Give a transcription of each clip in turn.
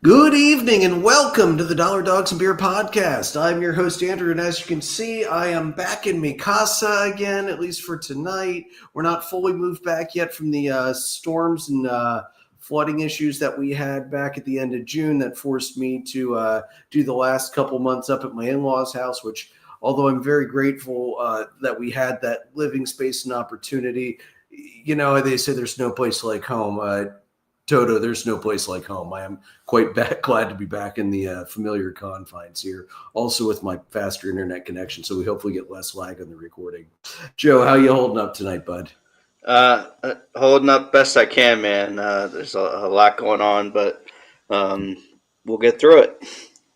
Good evening and welcome to the Dollar Dogs and Beer podcast. I'm your host, Andrew, and as you can see, I am back in mi casa again, at least for tonight. We're not fully moved back yet from the storms and flooding issues that we had back at the end of June that forced me to do the last couple months up at my in-laws' house, which, although I'm very grateful that we had that living space and opportunity, you know, they say there's no place like home. Toto, there's no place like home. I am quite glad to be back in the familiar confines here, also with my faster internet connection, so we hopefully get less lag on the recording. Joe, how you holding up tonight, bud? Holding up best I can, man. There's a lot going on, but we'll get through it.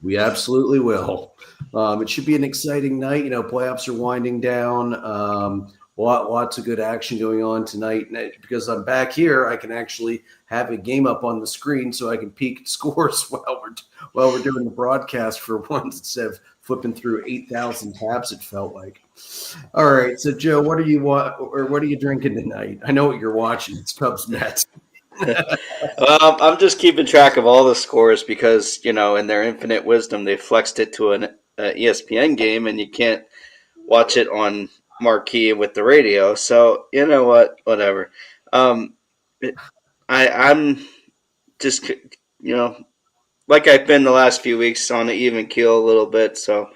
We absolutely will. It should be an exciting night. You know, playoffs are winding down. Lots of good action going on tonight. And because I'm back here, I can actually have a game up on the screen so I can peek at scores while we're doing the broadcast for once instead of flipping through 8,000 tabs. It felt like. All right, so Joe, what are you drinking tonight? I know what you're watching. It's Cubs Mets. I'm just keeping track of all the scores because in their infinite wisdom, they flexed it to an ESPN game, and you can't watch it on marquee with the radio. So you know what? Whatever. I'm just like I've been the last few weeks on the even keel a little bit. So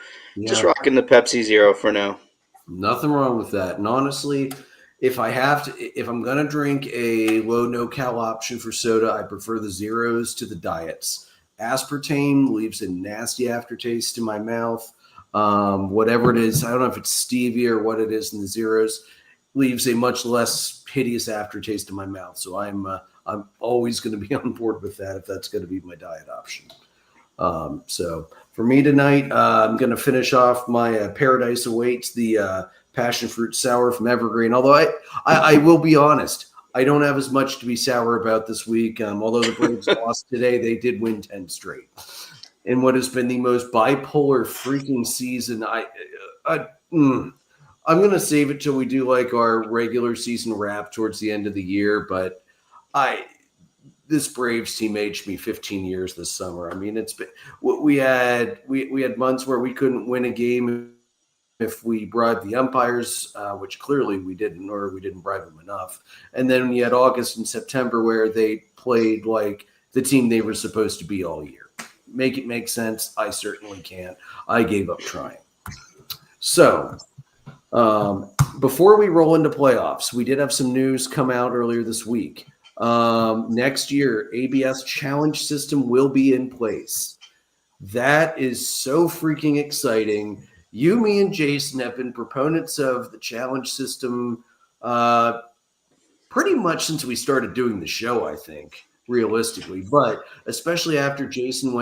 just rocking the Pepsi Zero for now. Nothing wrong with that. And honestly, if I'm gonna drink a low no-cal option for soda, I prefer the zeros to the diets. Aspartame leaves a nasty aftertaste in my mouth. Whatever it is, I don't know if it's stevia or what it is in the zeros, leaves a much less hideous aftertaste in my mouth. So I'm always going to be on board with that if that's going to be my diet option. So for me tonight, I'm going to finish off my Paradise Awaits, the passion fruit sour from Evergreen. Although I will be honest, I don't have as much to be sour about this week. Although the Braves lost today, they did win 10 straight. In what has been the most bipolar freaking season, I'm going to save it till we do like our regular season wrap towards the end of the year. But this Braves team aged me 15 years this summer. I mean, it's been we had months where we couldn't win a game if we bribed the umpires, which clearly we didn't, or we didn't bribe them enough. And then you had August and September where they played like the team they were supposed to be all year. Make it make sense? I certainly can't. I gave up trying. So before we roll into playoffs, we did have some news come out earlier this week. Next year, ABS challenge system will be in place. That is so freaking exciting. You, me, and Jason have been proponents of the challenge system pretty much since we started doing the show, I think, realistically. But especially after Jason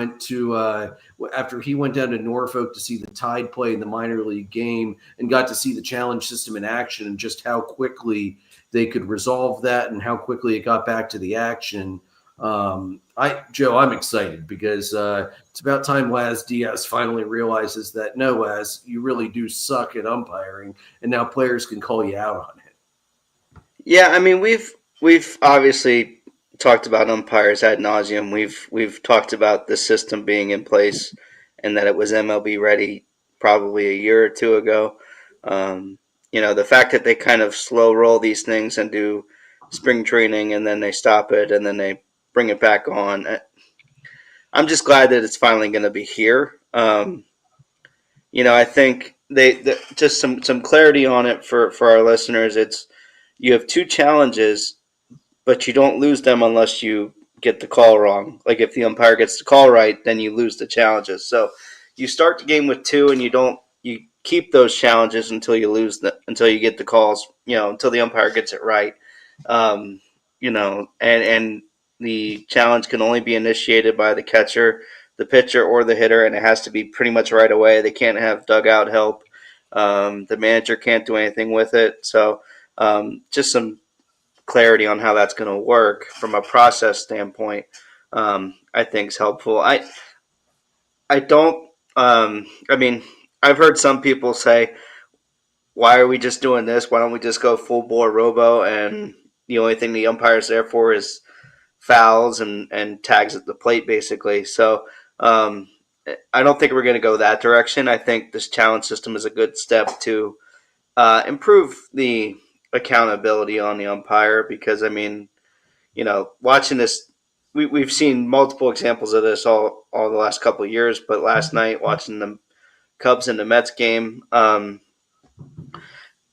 after he went down to Norfolk to see the Tide play in the minor league game and got to see the challenge system in action and just how quickly they could resolve that and how quickly it got back to the action. Joe, I'm excited because it's about time Laz Diaz finally realizes that, no, Laz, you really do suck at umpiring, and now players can call you out on it. Yeah, I mean we've obviously talked about umpires ad nauseum. We've talked about the system being in place and that it was MLB ready probably a year or two ago. The fact that they kind of slow roll these things and do spring training and then they stop it and then they bring it back on. I'm just glad that it's finally going to be here. I think just some clarity on it for our listeners. It's you have two challenges, but you don't lose them unless you get the call wrong. Like if the umpire gets the call right, then you lose the challenges. So you start the game with two, and you keep those challenges until you until you get the calls. Until the umpire gets it right. And the challenge can only be initiated by the catcher, the pitcher, or the hitter, and it has to be pretty much right away. They can't have dugout help. The manager can't do anything with it. So just some clarity on how that's going to work from a process standpoint, I think is helpful. I don't. I mean, I've heard some people say, "Why are we just doing this? Why don't we just go full bore robo?" And the only thing the umpire's there for is fouls and tags at the plate, basically. So I don't think we're going to go that direction. I think this challenge system is a good step to improve the accountability on the umpire because, I mean, watching this, we've seen multiple examples of this all the last couple of years, but last night watching the Cubs and the Mets game,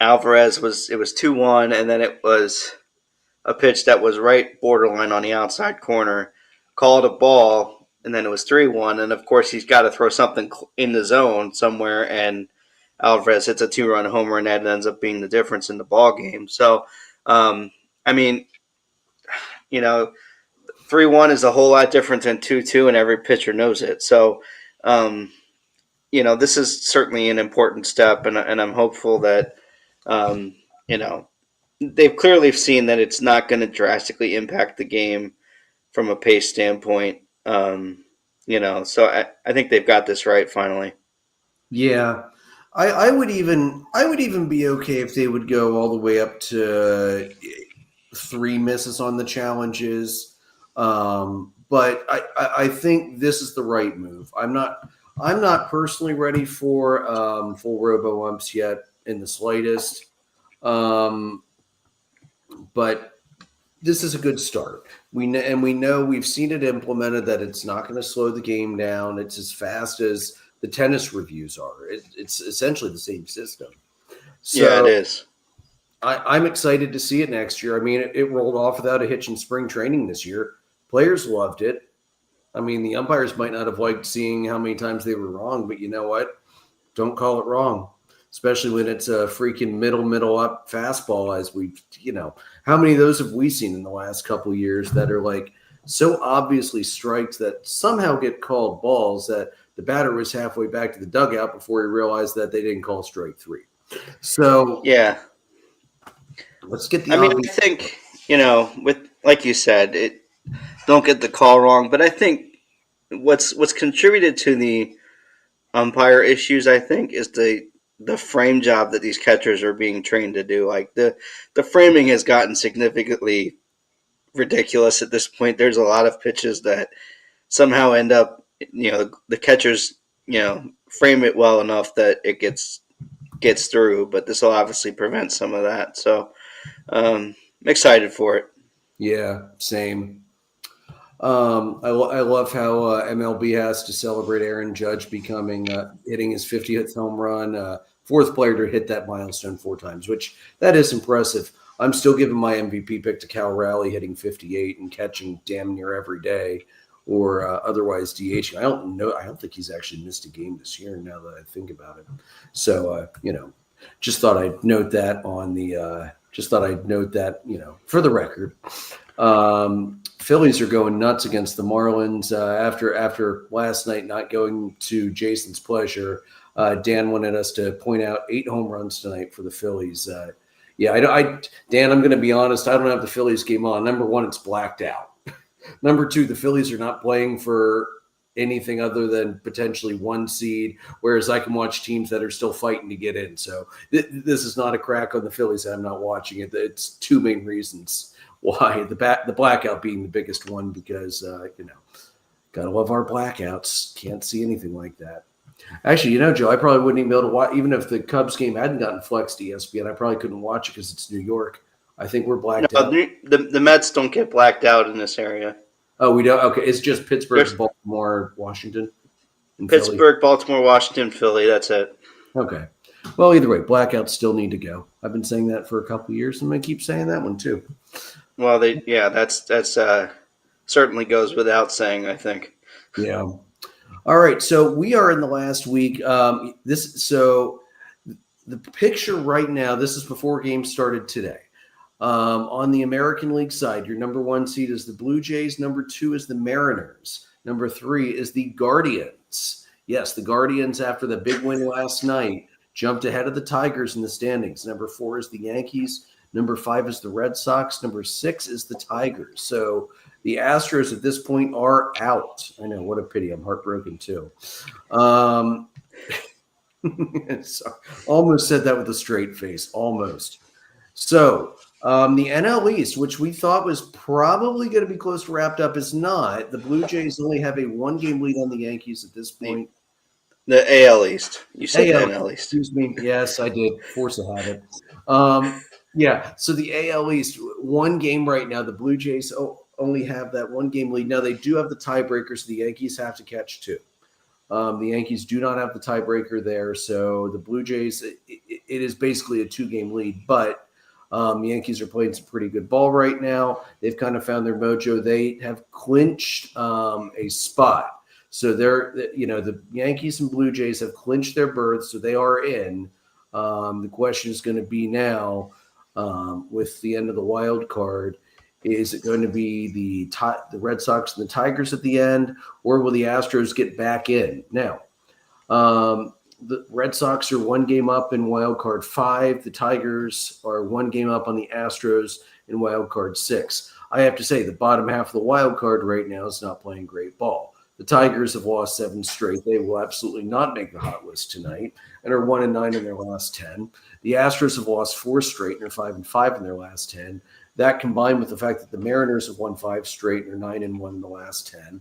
Alvarez it was 2-1, and then it was a pitch that was right borderline on the outside corner, called a ball, and then it was 3-1, and of course he's got to throw something in the zone somewhere, and Alvarez hits a 2-run homer, and that ends up being the difference in the ball game. So, I mean, 3-1 is a whole lot different than 2-2, and every pitcher knows it. So, this is certainly an important step, and I'm hopeful that, they've clearly seen that it's not going to drastically impact the game from a pace standpoint. So I think they've got this right finally. Yeah. I would even be okay if they would go all the way up to 3 misses on the challenges. But I think this is the right move. I'm not personally ready for full robo umps yet in the slightest. But this is a good start. We know we've seen it implemented that it's not going to slow the game down. It's as fast as the tennis reviews are. It's essentially the same system. So Yeah, it is. I'm excited to see it next year. I mean, it rolled off without a hitch in spring training this year. Players loved it. I mean, the umpires might not have liked seeing how many times they were wrong, but you know what? Don't call it wrong, especially when it's a freaking middle up fastball. As we, how many of those have we seen in the last couple of years that are like so obviously strikes that somehow get called balls that the batter was halfway back to the dugout before he realized that they didn't call strike 3. So yeah, let's get the. I think with like you said, don't get the call wrong, but I think what's contributed to the umpire issues, I think, is the frame job that these catchers are being trained to do. Like the framing has gotten significantly ridiculous at this point. There's a lot of pitches that somehow end up, the catchers, frame it well enough that it gets through. But this will obviously prevent some of that. So I'm excited for it. Yeah, same. I love how MLB has to celebrate Aaron Judge hitting his 50th home run, fourth player to hit that milestone 4 times, which that is impressive. I'm still giving my MVP pick to Cal Raleigh hitting 58 and catching damn near every day, or otherwise DH. I don't know. I don't think he's actually missed a game this year. Now that I think about it, so just thought I'd note that for the record. Phillies are going nuts against the Marlins after last night not going to Jason's pleasure. Dan wanted us to point out 8 home runs tonight for the Phillies. Dan, I'm going to be honest. I don't have the Phillies game on. Number 1, it's blacked out. Number 2, the Phillies are not playing for anything other than potentially 1 seed, whereas I can watch teams that are still fighting to get in. So this is not a crack on the Phillies. I'm not watching it. It's 2 main reasons why, the blackout being the biggest one, because gotta love our blackouts. Can't see anything like that. Actually, Joe, I probably wouldn't even be able to watch, even if the Cubs game hadn't gotten flexed to ESPN. I probably couldn't watch it because it's New York. I think we're blacked out. The Mets don't get blacked out in this area. Oh, we don't. Okay, it's just Pittsburgh, Baltimore, Washington, and Pittsburgh, Philly. Baltimore, Washington, Philly. That's it. Okay. Well, either way, blackouts still need to go. I've been saying that for a couple of years, and I'm going to keep saying that one too. Well, that's certainly goes without saying, I think. Yeah. All right. So we are in the last week. So the picture right now, this is before games started today. On the American League side, your number 1 seed is the Blue Jays. Number 2 is the Mariners. Number 3 is the Guardians. Yes, the Guardians, after the big win last night, jumped ahead of the Tigers in the standings. Number 4 is the Yankees. Number 5 is the Red Sox. Number 6 is the Tigers. So the Astros at this point are out. I know, what a pity. I'm heartbroken too. Almost said that with a straight face. Almost. So The NL East, which we thought was probably going to be close to wrapped up, is not. The Blue Jays only have a 1-game lead on the Yankees at this point. The AL East. You said the AL, NL East. excuse me. Yes, I did. Force of habit. Yeah. So the AL East, 1 game right now. The Blue Jays only have that 1-game lead. Now they do have the tiebreakers. The Yankees have to catch 2. The Yankees do not have the tiebreaker there. So the Blue Jays, it is basically a 2-game lead. But the Yankees are playing some pretty good ball right now. They've kind of found their mojo. They have clinched a spot. So the Yankees and Blue Jays have clinched their berths, so they are in. The question is going to be now, with the end of the wild card, is it going to be the Red Sox and the Tigers at the end, or will the Astros get back in? Now, the Red Sox are 1 game up in wild card 5. The Tigers are 1 game up on the Astros in wild card 6. I have to say, the bottom half of the wild card right now is not playing great ball. The Tigers have lost 7 straight. They will absolutely not make the hot list tonight and are 1-9 in their last 10. The Astros have lost 4 straight and are 5-5 in their last 10. That combined with the fact that the Mariners have won 5 straight and are 9-1 in the last 10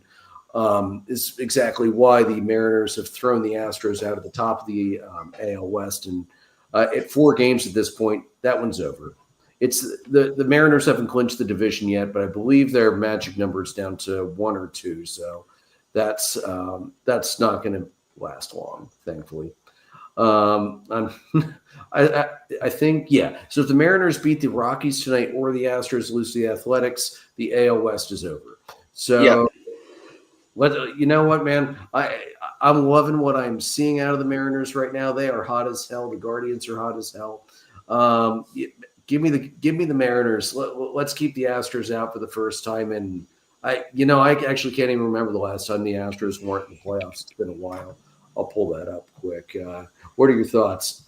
is exactly why the Mariners have thrown the Astros out of the top of the AL West. And at 4 games at this point, that one's over. It's the Mariners haven't clinched the division yet, but I believe their magic number is down to 1 or 2. So that's not going to last long, thankfully. I think, yeah. So if the Mariners beat the Rockies tonight or the Astros lose to the Athletics, the AL West is over. So, you know what, man? I'm loving what I'm seeing out of the Mariners right now. They are hot as hell. The Guardians are hot as hell. Give me the Mariners. Let's keep the Astros out for the first time. And I actually can't even remember the last time the Astros weren't in the playoffs. It's been a while. I'll pull that up quick. What are your thoughts?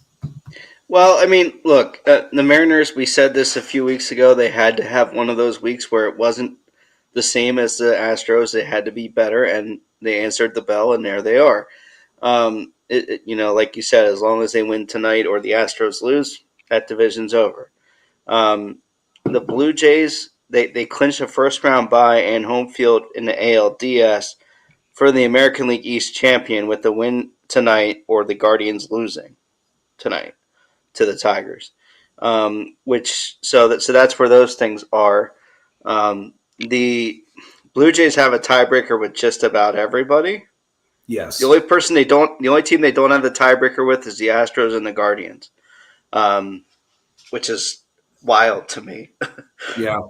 Well, I mean, look, the Mariners, we said this a few weeks ago. They had to have one of those weeks where it wasn't the same as the Astros. It had to be better, and they answered the bell, and there they are. Like you said, as long as they win tonight or the Astros lose, that division's over. The Blue Jays, they clinched a first-round bye and home field in the ALDS for the American League East champion with the win tonight or the Guardians losing tonight to the Tigers. So that's where those things are. The Blue Jays have a tiebreaker with just about everybody. Yes. The only team they don't have the tiebreaker with is the Astros and the Guardians, which is wild to me. Yeah.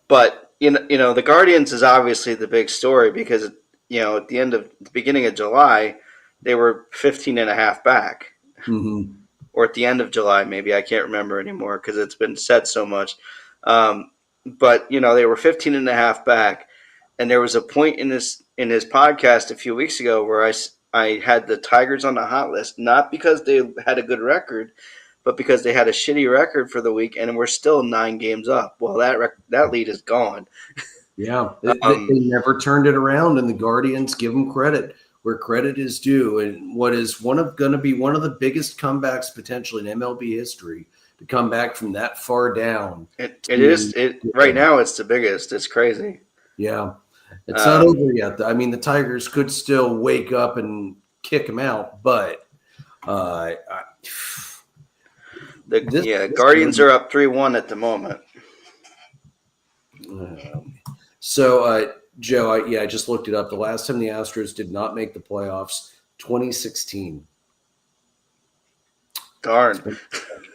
But the Guardians is obviously the big story because at the beginning of July, they were 15.5 back. Mm-hmm. Or at the end of July, maybe. I can't remember anymore because it's been said so much. But they were 15.5 back, and there was a point in his podcast a few weeks ago where I had the Tigers on the hot list, not because they had a good record, but because they had a shitty record for the week, and we're still 9 games up. Well, that lead is gone. Yeah, they never turned it around, and the Guardians, give them credit where credit is due. And what is going to be one of the biggest comebacks potentially in MLB history to come back from that far down. Right now it's the biggest. It's crazy. Yeah, it's not over yet. I mean, the Tigers could still wake up and kick them out, but Guardians are up 3-1 at the moment. So, Joe, I just looked it up. The last time the Astros did not make the playoffs, 2016. Darn.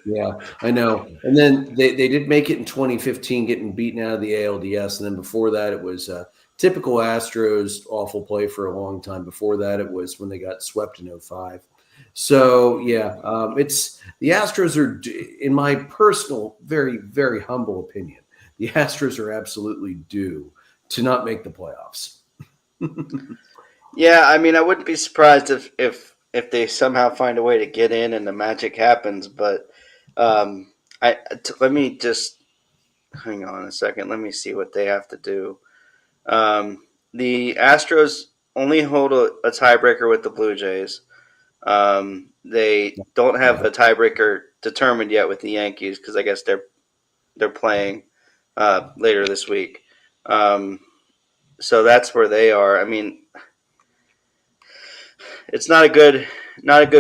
Yeah, I know. And then they did make it in 2015, getting beaten out of the ALDS. And then before that, it was typical Astros, awful play for a long time. Before that, it was when they got swept in 2005. So, it's the Astros are, in my personal, very, very humble opinion, the Astros are absolutely due to not make the playoffs. Yeah, I mean, I wouldn't be surprised if they somehow find a way to get in and the magic happens. But let me just hang on a second. Let me see what they have to do. The Astros only hold a tiebreaker with the Blue Jays. They don't have a tiebreaker determined yet with the Yankees because I guess they're they're playing later this week. So that's where they are. I mean, it's not a good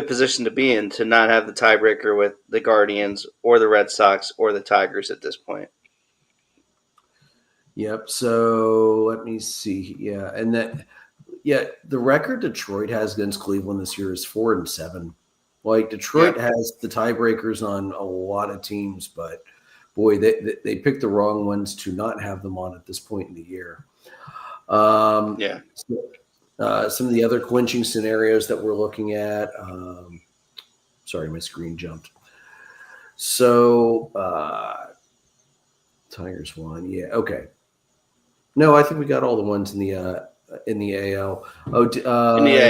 position to be in to not have the tiebreaker with the Guardians or the Red Sox or the Tigers at this point. Yep. So let me see. Yeah, and the record Detroit has against Cleveland this year is 4-7. Like Detroit has the tiebreakers on a lot of teams, but boy, they picked the wrong ones to not have them on at this point in the year. Yeah. Some of the other clinching scenarios that we're looking at. Sorry, my screen jumped. So Tigers won. Yeah. Okay. No, I think we got all the ones in the AL. In the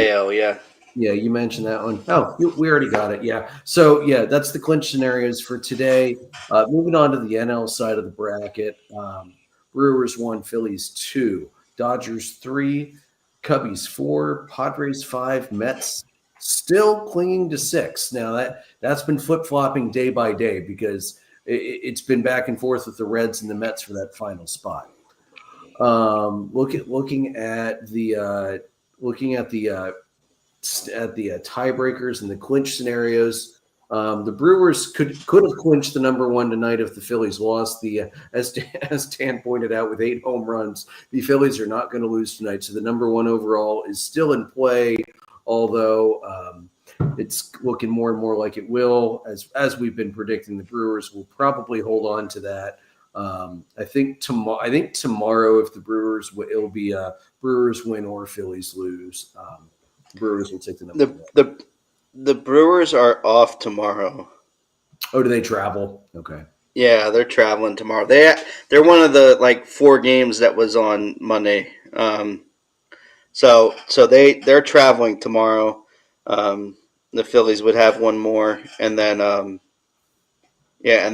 AL, yeah. Yeah, you mentioned that one. Oh, we already got it. Yeah. So, yeah, that's the clinch scenarios for today. Moving on to the NL side of the bracket. Brewers 1, Phillies 2, Dodgers 3, Cubbies 4, Padres 5, Mets still clinging to 6. Now, that's been flip-flopping day by day because it's been back and forth with the Reds and the Mets for that final spot. Looking at the tiebreakers and the clinch scenarios. The Brewers could have clinched the number one tonight if the Phillies lost. As Dan pointed out, with 8 home runs, the Phillies are not going to lose tonight. So the number one overall is still in play, although it's looking more and more like it will. As we've been predicting, the Brewers will probably hold on to that. I think tomorrow, if the Brewers, it'll be Brewers win or Phillies lose. Brewers will take the number one. The Brewers are off tomorrow. Oh, do they travel? Okay. Yeah, they're traveling tomorrow. They're one of the 4 games that was on Monday. So they're traveling tomorrow. The Phillies would have one more, and then and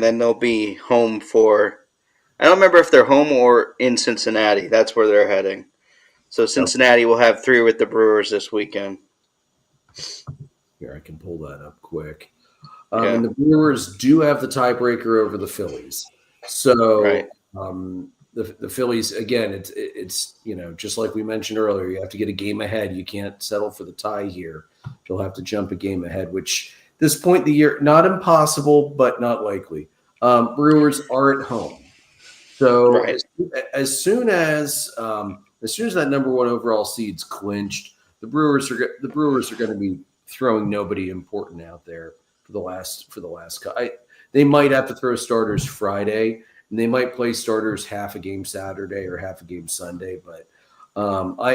then they'll be home for. I don't remember if they're home or in Cincinnati. That's where they're heading. So Cincinnati will have 3 with the Brewers this weekend. Here, I can pull that up quick. And the Brewers do have the tiebreaker over the Phillies. So right. The Phillies, again, it's just like we mentioned earlier, you have to get a game ahead. You can't settle for the tie here. You'll have to jump a game ahead, which this point in the year, not impossible, but not likely. Brewers are at home. So right. as soon as that number one overall seed's clinched, the Brewers are going to be throwing nobody important out there for the last. They might have to throw starters Friday, and they might play starters half a game Saturday or half a game Sunday. But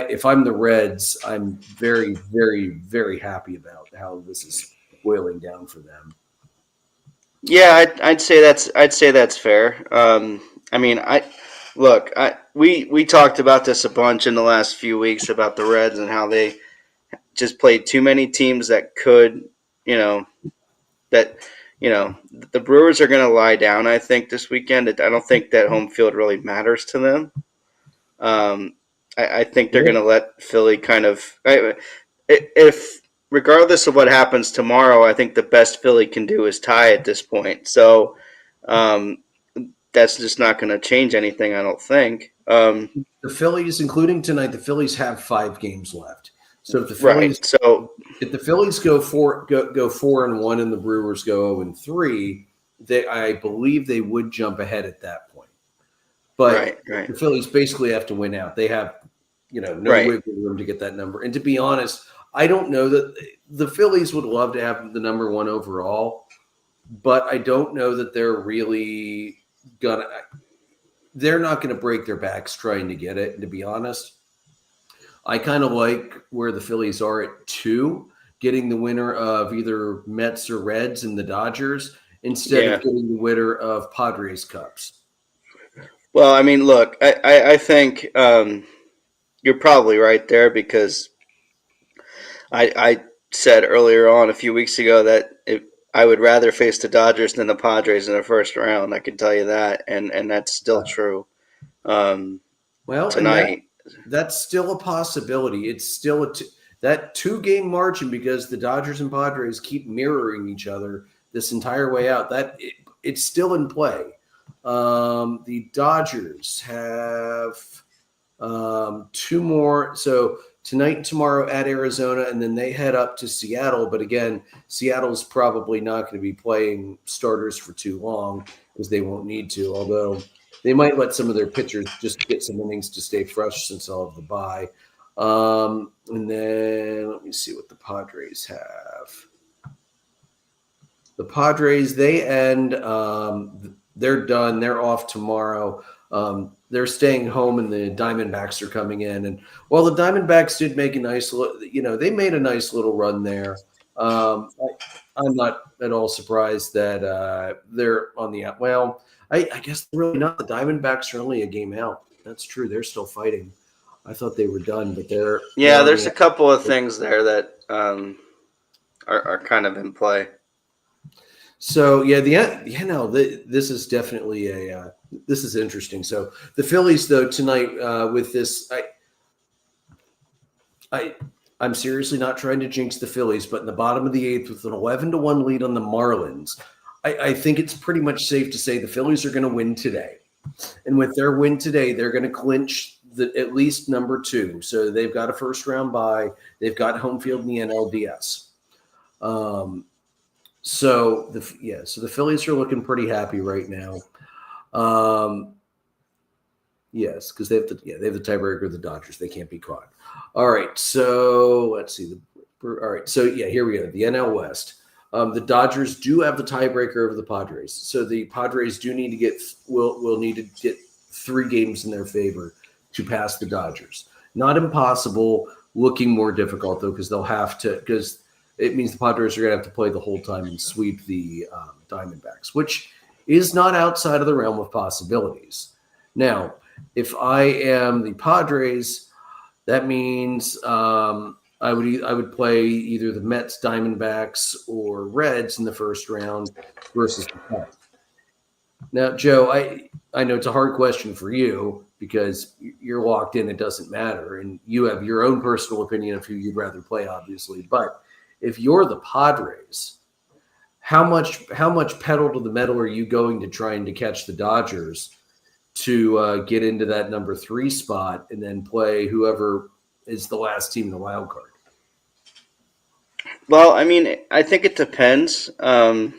if I'm the Reds, I'm very, very, very happy about how this is boiling down for them. Yeah, I'd say that's fair. I mean, we talked about this a bunch in the last few weeks about the Reds and how they just played too many teams that could, the Brewers are going to lie down, I think, this weekend. I don't think that home field really matters to them. I think they're going to let Philly kind of if regardless of what happens tomorrow, I think the best Philly can do is tie at this point. So that's just not going to change anything, I don't think. The Phillies, including tonight, the Phillies have 5 games left. So if the Phillies go 4-1 and the Brewers go 0-3, I believe they would jump ahead at that point. But the Phillies basically have to win out. They have no wiggle room to get that number. And to be honest, I don't know that the Phillies would love to have the number one overall, but I don't know that they're really they're not going to break their backs trying to get it. And to be honest, I kind of like where the Phillies are at 2, getting the winner of either Mets or Reds and the Dodgers instead of getting the winner of Padres Cubs. Well, I mean, look, I think you're probably right there because I said earlier on a few weeks ago that I would rather face the Dodgers than the Padres in the first round. I can tell you that, and that's still true. Tonight. That's still a possibility. It's still that 2-game margin because the Dodgers and Padres keep mirroring each other this entire way out. That it's still in play. The Dodgers have two more. So tonight and tomorrow at Arizona, and then they head up to Seattle. But again, Seattle's probably not going to be playing starters for too long because they won't need to, although they might let some of their pitchers just get some innings to stay fresh since they'll have the bye. And then let me see what the Padres have. The Padres, they end, they're done. They're off tomorrow. They're staying home, and the Diamondbacks are coming in. And while the Diamondbacks did make a nice, they made a nice little run there. I'm not at all surprised that they're on the well. I guess really not. The Diamondbacks are only a game out. That's true. They're still fighting. I thought they were done, but they're There's a couple of things there that are kind of in play. So yeah, this is definitely this is interesting. So the Phillies, though, tonight with this, I'm seriously not trying to jinx the Phillies, but in the bottom of the eighth with an 11-1 lead on the Marlins, I think it's pretty much safe to say the Phillies are going to win today, and with their win today, they're going to clinch at least number 2. So they've got a first round bye. They've got home field in the NLDS. So the Phillies are looking pretty happy right now. Yes, because they have the tiebreaker of the Dodgers. They can't be caught. All right, so let's see. Here we go. The NL West. The Dodgers do have the tiebreaker over the Padres. So the Padres do need to will need to get 3 games in their favor to pass the Dodgers. Not impossible. Looking more difficult though, because they'll have to it means the Padres are going to have to play the whole time and sweep the Diamondbacks, which is not outside of the realm of possibilities. Now, if I am the Padres, that means I would play either the Mets, Diamondbacks, or Reds in the first round versus the Cubs. Now, Joe, I know it's a hard question for you because you're locked in. It doesn't matter, and you have your own personal opinion of who you'd rather play, obviously, but if you're the Padres, how much pedal to the metal are you going to trying to catch the Dodgers to get into that number 3 spot and then play whoever is the last team in the wild card? Well, I mean, I think it depends. I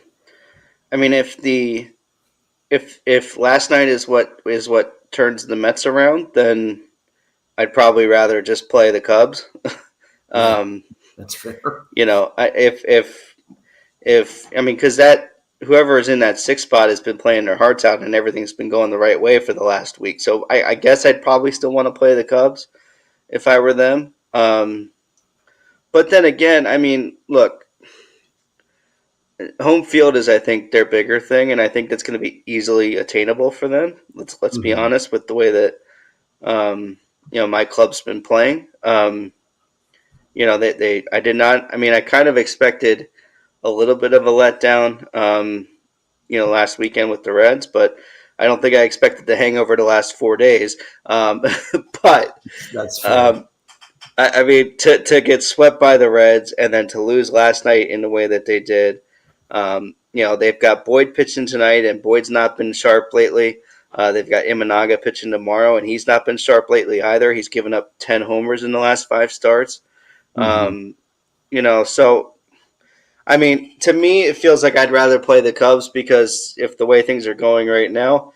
mean, if last night is what turns the Mets around, then I'd probably rather just play the Cubs. That's fair. Because whoever is in that 6th spot has been playing their hearts out and everything's been going the right way for the last week. So I guess I'd probably still want to play the Cubs if I were them. But then again, I mean, look, home field is, I think, their bigger thing, and I think that's going to be easily attainable for them. Let's be honest with the way that my club's been playing. I did not. I mean, I kind of expected a little bit of a letdown, last weekend with the Reds, but I don't think I expected the hangover to last 4 days. But that's fair. I mean, to get swept by the Reds and then to lose last night in the way that they did, they've got Boyd pitching tonight, and Boyd's not been sharp lately. They've got Imanaga pitching tomorrow, and he's not been sharp lately either. He's given up 10 homers in the last 5 starts. So, I mean, to me, it feels like I'd rather play the Cubs because if the way things are going right now,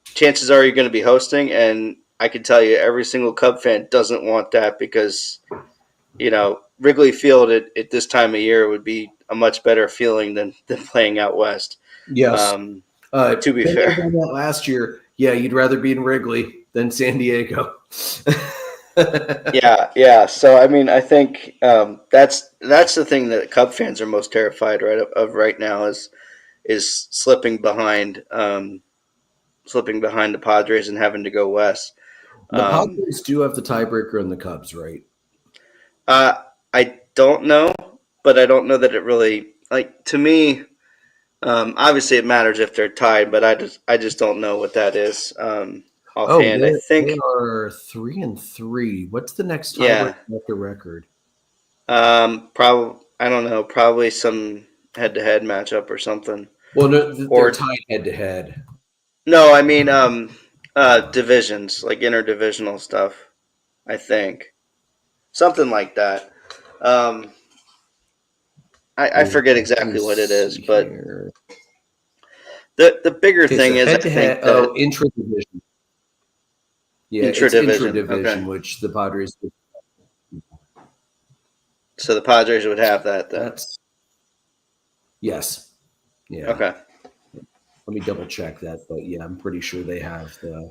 chances are you're going to be hosting, and I can tell you every single Cub fan doesn't want that because, Wrigley Field at this time of year would be a much better feeling than playing out west. Yes. To be fair. Last year, you'd rather be in Wrigley than San Diego. Yeah. So I mean, I think that's the thing that Cub fans are most terrified of right now is slipping behind the Padres and having to go west. The Padres do have the tiebreaker in the Cubs, right? I don't know, but I don't know that it really to me. Obviously, it matters if they're tied, but I just don't know what that is. Offhand, I think they are 3-3. What's the next tiebreaker record? Probably I don't know. Probably some head-to-head matchup or something. Well, no, they're tied head-to-head. No, I mean divisions, like interdivisional stuff. I think something like that. Um, I Yeah, forget let me exactly what it is, see but here. the bigger Okay, so thing is head I to think head. that Oh, intra division. Yeah, intra it's intra division. Okay, division, which the Padres. so the Padres would have that then. That's yes. Yeah. Okay. Let me double check that, but yeah, I'm pretty sure they have the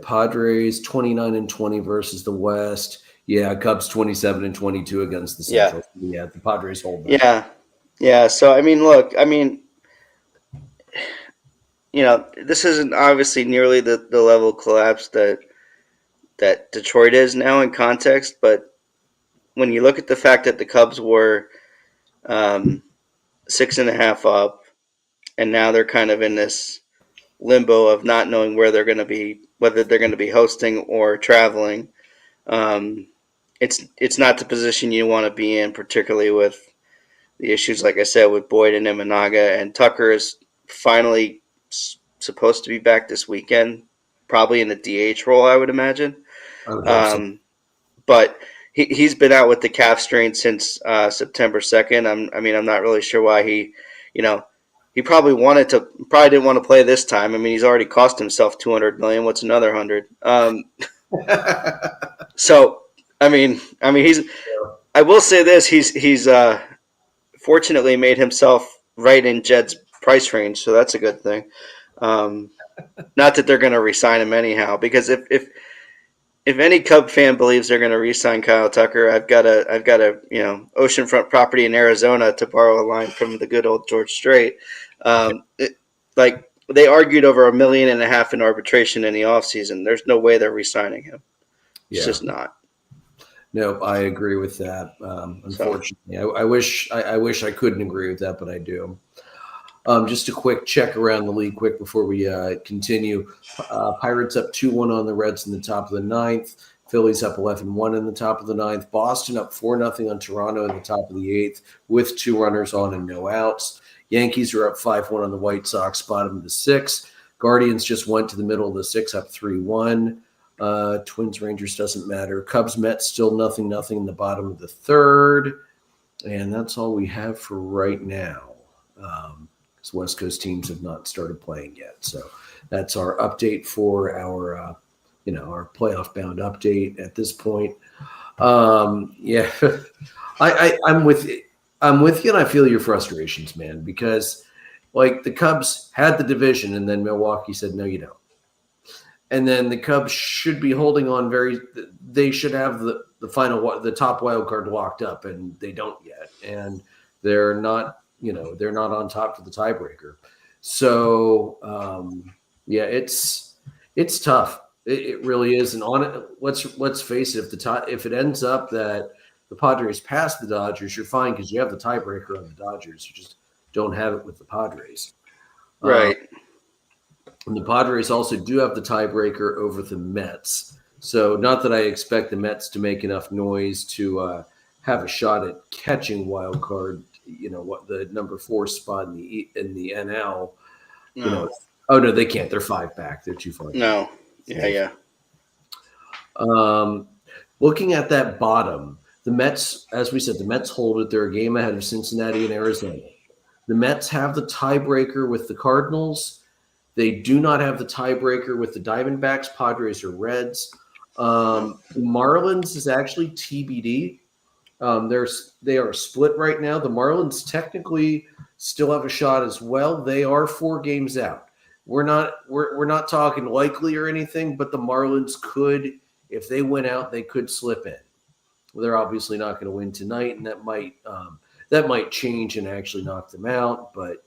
Padres 29-20 versus the West. Yeah, Cubs 27-22 against the Yeah. Central. Yeah, the Padres hold that. Yeah. Yeah. So I mean, look, I mean, this isn't obviously nearly the level of collapse that Detroit is now in context, but when you look at the fact that the Cubs were 6.5 up, and now they're kind of in this limbo of not knowing where they're going to be, whether they're going to be hosting or traveling. Um, it's not the position you want to be in, particularly with the issues, like I said, with Boyd and Imanaga. And Tucker is finally supposed to be back this weekend, probably in the DH role, I would imagine. I would hope so. But he's been out with the calf strain since September 2nd. I'm not really sure why you know, he probably didn't want to play this time. I mean, he's already cost himself 200 million. What's another 100? So he's. I will say this: he's fortunately made himself right in Jed's price range, so that's a good thing. Um, Not that they're going to resign him anyhow, because if any Cub fan believes they're going to re-sign Kyle Tucker, I've got a oceanfront property in Arizona, to borrow a line from the good old George Strait. Like they argued over $1.5 million in arbitration in the offseason. There's no way they're re-signing him. It's Yeah. just not. No, I agree with that. Unfortunately, I wish I couldn't agree with that, but I do. Just a quick check around the league, quick before we continue. Pirates up 2-1 on the Reds in the top of the ninth. Phillies up 11-1 in the top of the ninth. Boston up 4-0 on Toronto in the top of the eighth with 2 runners on and no outs. Yankees are up 5-1 on the White Sox, bottom of the sixth. Guardians just went to the middle of the sixth, up 3-1. Twins, Rangers doesn't matter. Cubs, Mets still 0-0 in the bottom of the third. And that's all we have for right now. Because West Coast teams have not started playing yet. So that's our update for our, our playoff bound update at this point. Yeah, I'm with you. I'm with you, and I feel your frustrations, man, because like the Cubs had the division, and then Milwaukee said, no, you don't. And then the Cubs should be holding on they should have the top wild card locked up, and they don't yet. And they're not on top for the tiebreaker. So, yeah, it's tough. It really is. And on it, let's face it, if it ends up that the Padres pass the Dodgers, you're fine because you have the tiebreaker on the Dodgers. You just don't have it with the Padres. Right. And the Padres also do have the tiebreaker over the Mets. So not that I expect the Mets to make enough noise to have a shot at catching wild card, what the number 4 spot in the NL. No. Oh no, they can't. They're 5 back. They're too far. No. Yeah. Looking at that bottom, the Mets, as we said, the Mets hold it. They're a game ahead of Cincinnati and Arizona. The Mets have the tiebreaker with the Cardinals. They do not have the tiebreaker with the Diamondbacks, Padres, or Reds. The Marlins is actually TBD. They are split right now. The Marlins technically still have a shot as well. They are 4 games out. We're not talking likely or anything, but the Marlins could, if they win out, they could slip in. They're obviously not going to win tonight, and that might change and actually knock them out. But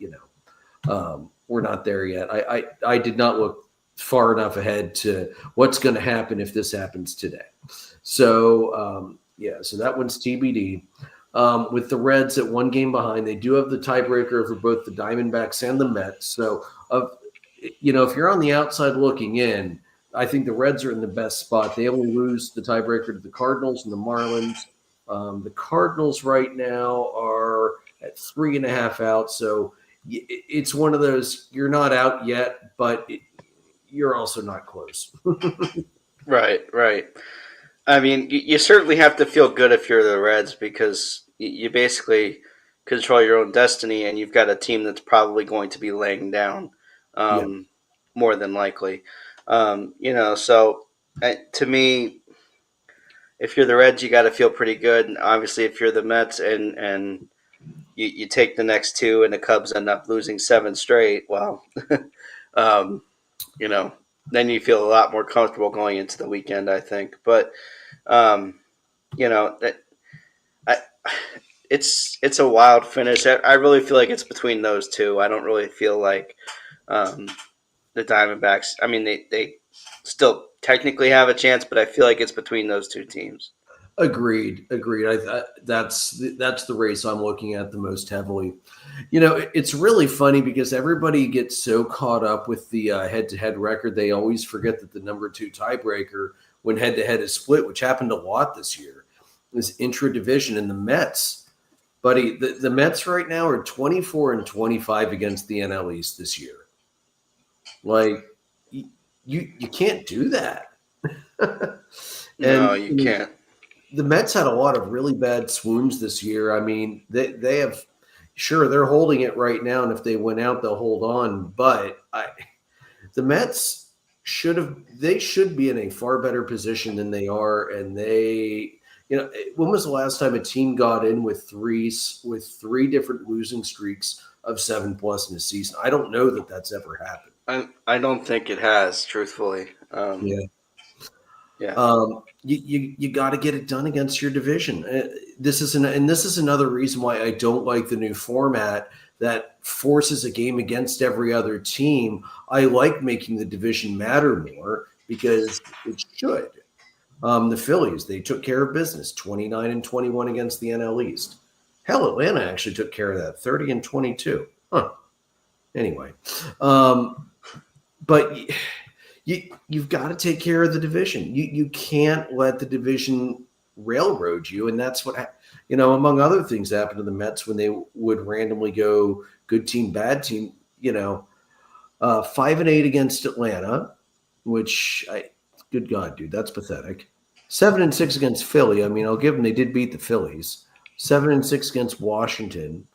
we're not there yet. I did not look far enough ahead to what's going to happen if this happens today. So so that one's TBD. With the Reds at 1 game behind, they do have the tiebreaker over both the Diamondbacks and the Mets. So if you're on the outside looking in, I think the Reds are in the best spot. They only lose the tiebreaker to the Cardinals and the Marlins. The Cardinals right now are at 3.5 out. So it's one of those, you're not out yet, but you're also not close. Right, right. I mean, you certainly have to feel good if you're the Reds because you basically control your own destiny, and you've got a team that's probably going to be laying down, Yeah, um, more than likely. So to me, if you're the Reds, you got to feel pretty good. And obviously, if you're the Mets and you take the next two, and the Cubs end up losing seven straight, well, um, you know, then you feel a lot more comfortable going into the weekend, I think. But um, you know, that I, it's a wild finish. I really feel like it's between those two. I don't really feel like um, the Diamondbacks. I mean, they still technically have a chance, but I feel like it's between those two teams. agreed, agreed. That's the race I'm looking at the most heavily. It's really funny because everybody gets so caught up with the head-to-head record, they always forget that the number two tiebreaker when head-to-head is split, which happened a lot this year, is intra-division. And the Mets, buddy, the Mets right now are 24-25 against the NL East this year. Like, you can't do that. No, And you can't. the Mets had a lot of really bad swoons this year. I mean, they have, sure, they're holding it right now, and if they win out, they'll hold on. But the Mets they should be in a far better position than they are, and when was the last time a team got in with three different losing streaks of 7+ in a season? I don't know that that's ever happened. I don't think it has, truthfully. Yeah. Yeah. You got to get it done against your division. This is another reason why I don't like the new format that forces a game against every other team. I like making the division matter more because it should. The Phillies, they took care of business, 29-21 against the NL East. Hell, Atlanta actually took care of that, 30-22. Huh. Anyway, but you've got to take care of the division. You can't let the division railroad you, and that's what among other things happened to the Mets when they would randomly go good team, bad team. 5-8 against Atlanta, good God, dude, that's pathetic. 7-6 against Philly. I mean, I'll give them, they did beat the Phillies. 7-6 against Washington,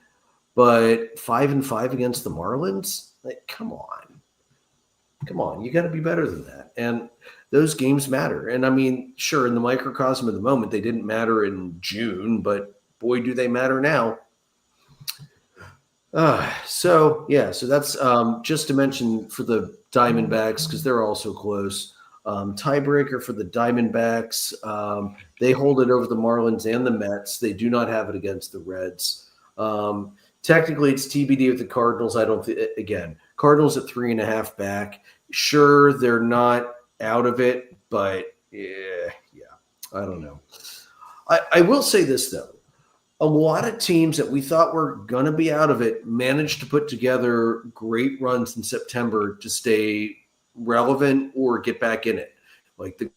but 5-5 against the Marlins. Like, come on, you got to be better than that. And those games matter. And I mean, sure, in the microcosm of the moment, they didn't matter in June, but boy, do they matter now. So that's just to mention for the Diamondbacks, because they're also close. Tiebreaker for the Diamondbacks. They hold it over the Marlins and the Mets. They do not have it against the Reds. Technically, it's TBD with the Cardinals. I don't think, again, Cardinals at 3.5 back. Sure, they're not out of it, but yeah, I don't know. I will say this, though. A lot of teams that we thought were going to be out of it managed to put together great runs in September to stay relevant or get back in it, like the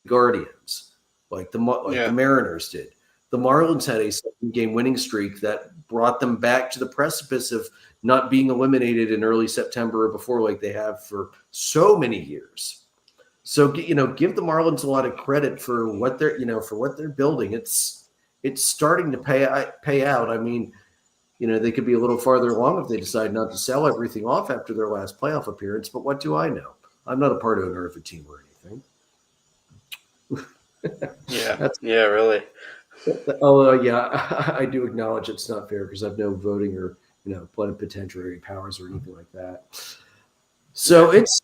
Guardians, like the Mariners did. The Marlins had a 7-game winning streak that brought them back to the precipice of not being eliminated in early September or before, like they have for so many years. So, give the Marlins a lot of credit for what they're building. It's starting to pay out. I mean, they could be a little farther along if they decide not to sell everything off after their last playoff appearance. But what do I know? I'm not a part owner of a team or anything. Yeah, really. I do acknowledge it's not fair because I've no voting or plenipotentiary powers or anything like that. So this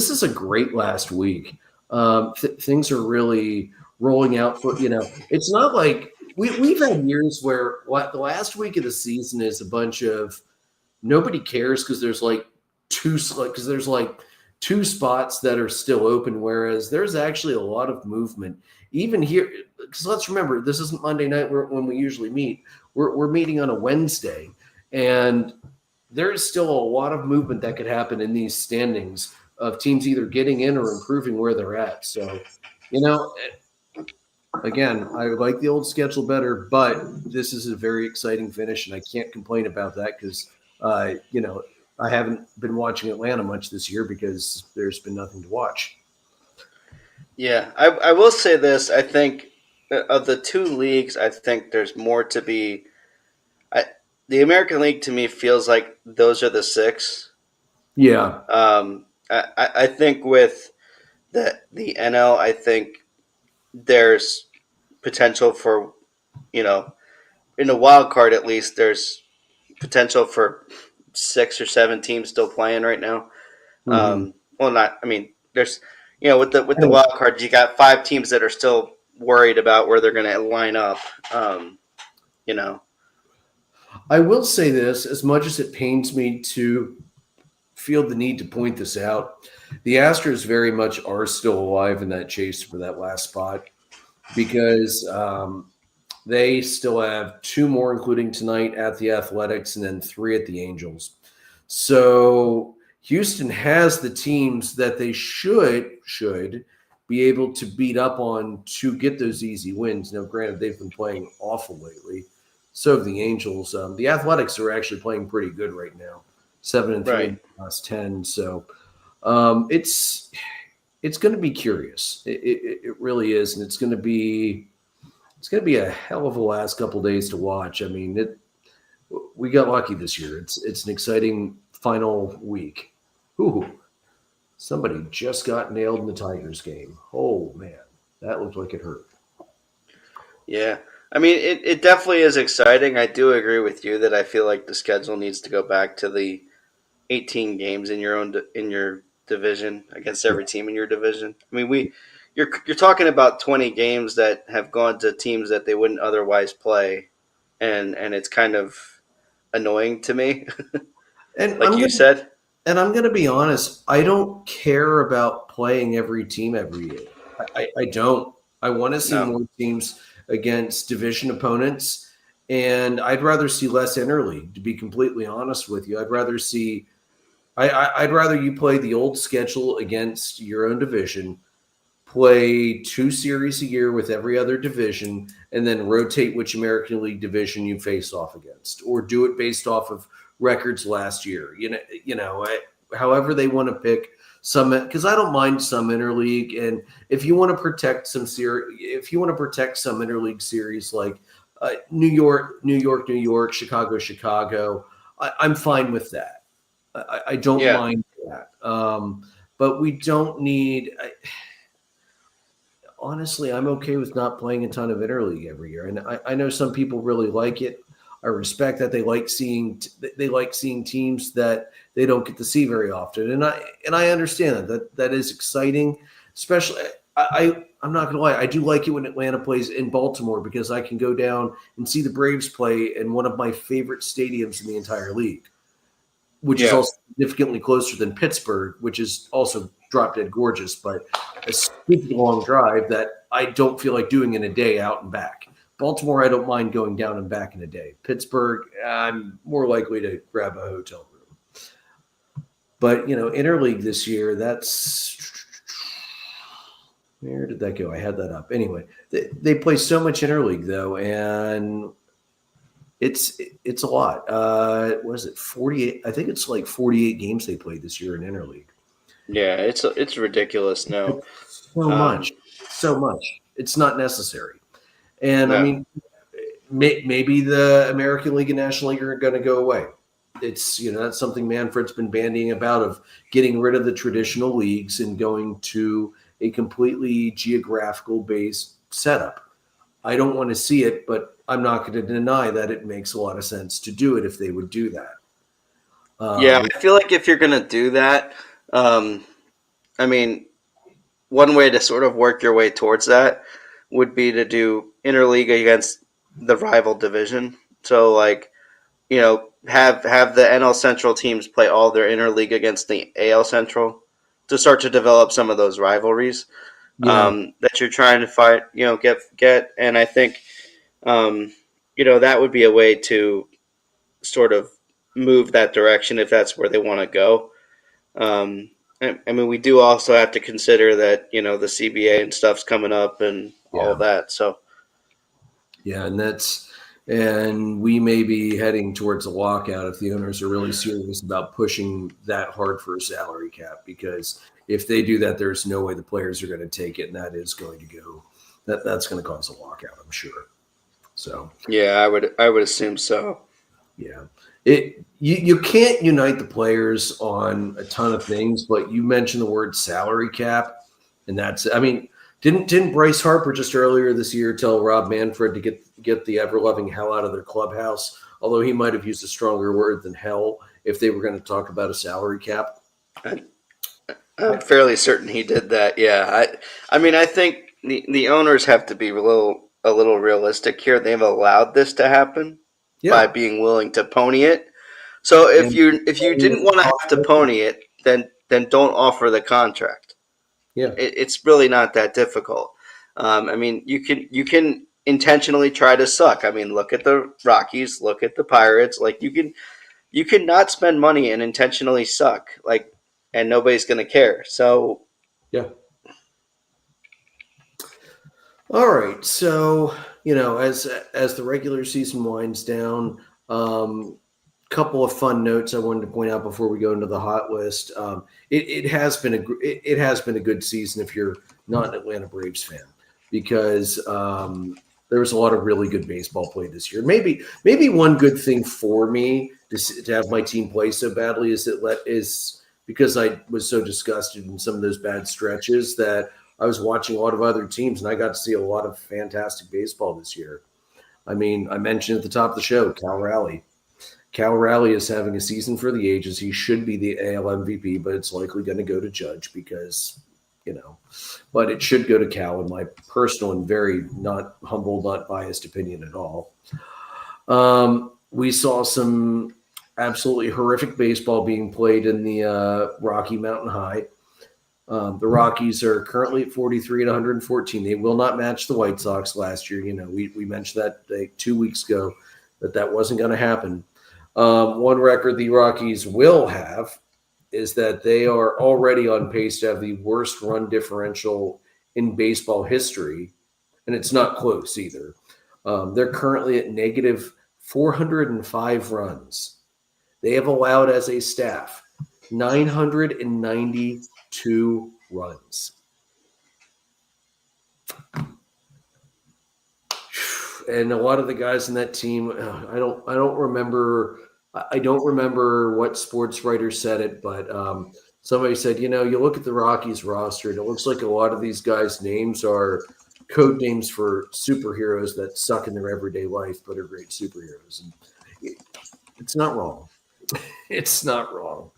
is a great last week. Things are really rolling out for It's not like we've had years where the last week of the season is a bunch of nobody cares because there's two spots that are still open, whereas there's actually a lot of movement. Even here, because let's remember, this isn't Monday night when we usually meet. We're meeting on a Wednesday, and there's still a lot of movement that could happen in these standings of teams either getting in or improving where they're at. So, again, I like the old schedule better, but this is a very exciting finish, and I can't complain about that because, I haven't been watching Atlanta much this year because there's been nothing to watch. Yeah, I will say this. I think of the two leagues, I think there's more to be. I, the American League to me feels like those are the six. Yeah. I think with the NL, I think there's potential for, you know, in the wild card at least, there's potential for 6 or 7 teams still playing right now. Hmm. Well, not. I mean, there's with the wild card, you got 5 teams that are still worried about where they're going to line up. Um, you know, I will say this, as much as it pains me to feel the need to point this out, the Astros very much are still alive in that chase for that last spot because they still have two more, including tonight at the Athletics, and then three at the Angels. So Houston has the teams that they should be able to beat up on to get those easy wins. Now, granted, they've been playing awful lately. So have the Angels. The Athletics are actually playing pretty good right now, 7-3 in right? the last 10. So it's going to be curious. It really is, and it's going to be a hell of a last couple days to watch. I mean, we got lucky this year. It's an exciting final week. Ooh, somebody just got nailed in the Tigers game. Oh man, that looked like it hurt. Yeah. I mean, it definitely is exciting. I do agree with you that I feel like the schedule needs to go back to the 18 games in in your division against Yeah, every team in your division. I mean, you're talking about 20 games that have gone to teams that they wouldn't otherwise play, and it's kind of annoying to me, and like I'm you gonna said. and I'm gonna be honest. I don't care about playing every team every year. I don't. I want to see No. more teams against division opponents, and I'd rather see less interleague. To be completely honest with you, I'd rather see I'd rather you play the old schedule against your own division, play 2 series a year with every other division, and then rotate which American League division you face off against, or do it based off of records last year. However they want to pick some, because I don't mind some interleague, and if you want to protect if you want to protect some interleague series like New York, New York, New York, Chicago, Chicago, I'm fine with that. I don't Yeah. mind that. But we don't need. Honestly, I'm okay with not playing a ton of interleague every year, and I know some people really like it. I respect that they like seeing teams that they don't get to see very often, and I understand that is exciting. Especially, I'm not gonna lie, I do like it when Atlanta plays in Baltimore because I can go down and see the Braves play in one of my favorite stadiums in the entire league, which is Yeah. also significantly closer than Pittsburgh, which is also drop dead gorgeous, but a stupid long drive that I don't feel like doing in a day out and back. Baltimore, I don't mind going down and back in a day. Pittsburgh, I'm more likely to grab a hotel room. But interleague this year, that's where did that go? I had that up. Anyway, they play so much interleague though, and it's a lot. What is it? 48. I think it's like 48 games they played this year in interleague. Yeah. It's ridiculous. No. It's so much. Um, It's so much. It's not necessary. And I no. mean, maybe the American League and National League are going to go away. It's that's something Manfred's been bandying about, of getting rid of the traditional leagues and going to a completely geographical based setup. I don't want to see it, but I'm not going to deny that it makes a lot of sense to do it if they would do that. Yeah. Um, I feel like if you're gonna do that, um, I mean, one way to sort of work your way towards that would be to do interleague against the rival division. So like, have the NL Central teams play all their interleague against the AL Central to start to develop some of those rivalries yeah, that you're trying to fight. Get, and I think that would be a way to sort of move that direction if that's where they want to go. Um, I mean, we do also have to consider that the CBA and stuff's coming up and all Yeah. of that. So Yeah, and we may be heading towards a lockout if the owners are really serious about pushing that hard for a salary cap, because if they do that, there's no way the players are going to take it, and that is going to go that's going to cause a lockout, I'm sure. So yeah, I would assume so. yeah, you can't unite the players on a ton of things, but you mentioned the word salary cap, and that's, I mean, didn't Bryce Harper just earlier this year tell Rob Manfred to get the ever loving hell out of their clubhouse? Although he might have used a stronger word than hell if they were going to talk about a salary cap. I'm fairly certain he did that. Yeah, I mean, I think the owners have to be a little realistic here. They've allowed this to happen by Yeah, being willing to pony it. So if and you didn't want to have to pony it, then don't offer the contract. yeah, It's really not that difficult. I mean, you can intentionally try to suck. I mean, look at the Rockies, look at the Pirates. Like you can not spend money and intentionally suck. Like, and nobody's gonna care. So yeah. All right, so as the regular season winds down, couple of fun notes I wanted to point out before we go into the hot list. It has been it has been a good season if you're not an Atlanta Braves fan, because there was a lot of really good baseball played this year. Maybe one good thing for me to have my team play so badly is because I was so disgusted in some of those bad stretches that I was watching a lot of other teams, and I got to see a lot of fantastic baseball this year. I mean, I mentioned at the top of the show, Cal Raleigh. Cal Raleigh is having a season for the ages. He should be the AL MVP, but it's likely going to go to Judge because, but it should go to Cal, in my personal and very not humble, not biased opinion at all. We saw some absolutely horrific baseball being played in the Rocky Mountain High. The Rockies are currently at 43 and 114. They will not match the White Sox last year. We mentioned that like 2 weeks ago that wasn't going to happen. One record the Rockies will have is that they are already on pace to have the worst run differential in baseball history, and it's not close either. They're currently at negative 405 runs. They have allowed as a staff 992 runs. And a lot of the guys in that team, I don't remember what sports writer said it, but somebody said, you look at the Rockies roster, and it looks like a lot of these guys' names are code names for superheroes that suck in their everyday life but are great superheroes. And it's not wrong. It's not wrong.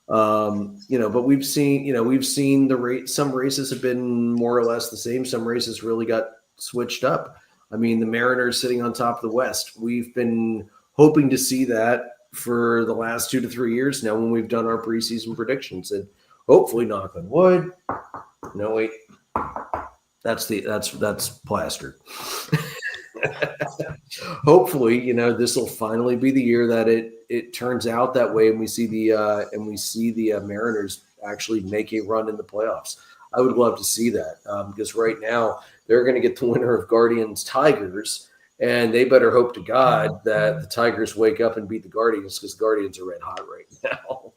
But we've seen the rate. Some races have been more or less the same. Some races really got switched up. I mean, the Mariners sitting on top of the West. We've been hoping to see that for the last 2 to 3 years now when we've done our preseason predictions, and hopefully, knock on wood. No, wait, that's plastered. Hopefully, this will finally be the year that it turns out that way, and we see the Mariners actually make a run in the playoffs. I would love to see that, because right now they're going to get the winner of Guardians Tigers, and they better hope to God that the Tigers wake up and beat the Guardians, because Guardians are red hot right now.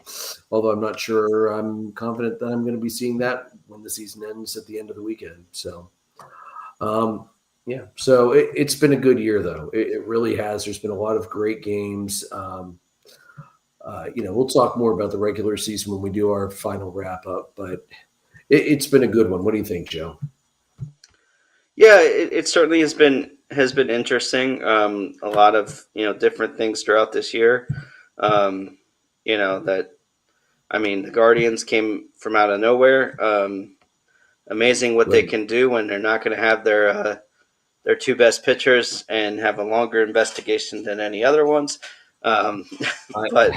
Although I'm not sure, I'm confident that I'm going to be seeing that when the season ends at the end of the weekend. So, yeah. So it's been a good year, though. It really has. There's been a lot of great games. We'll talk more about the regular season when we do our final wrap up, but it's been a good one. What do you think, Joe? yeah, it certainly has been interesting. A lot of different things throughout this year. That I mean, the Guardians came from out of nowhere. Amazing what they Right. can do when they're not going to have their two best pitchers and have a longer investigation than any other ones. But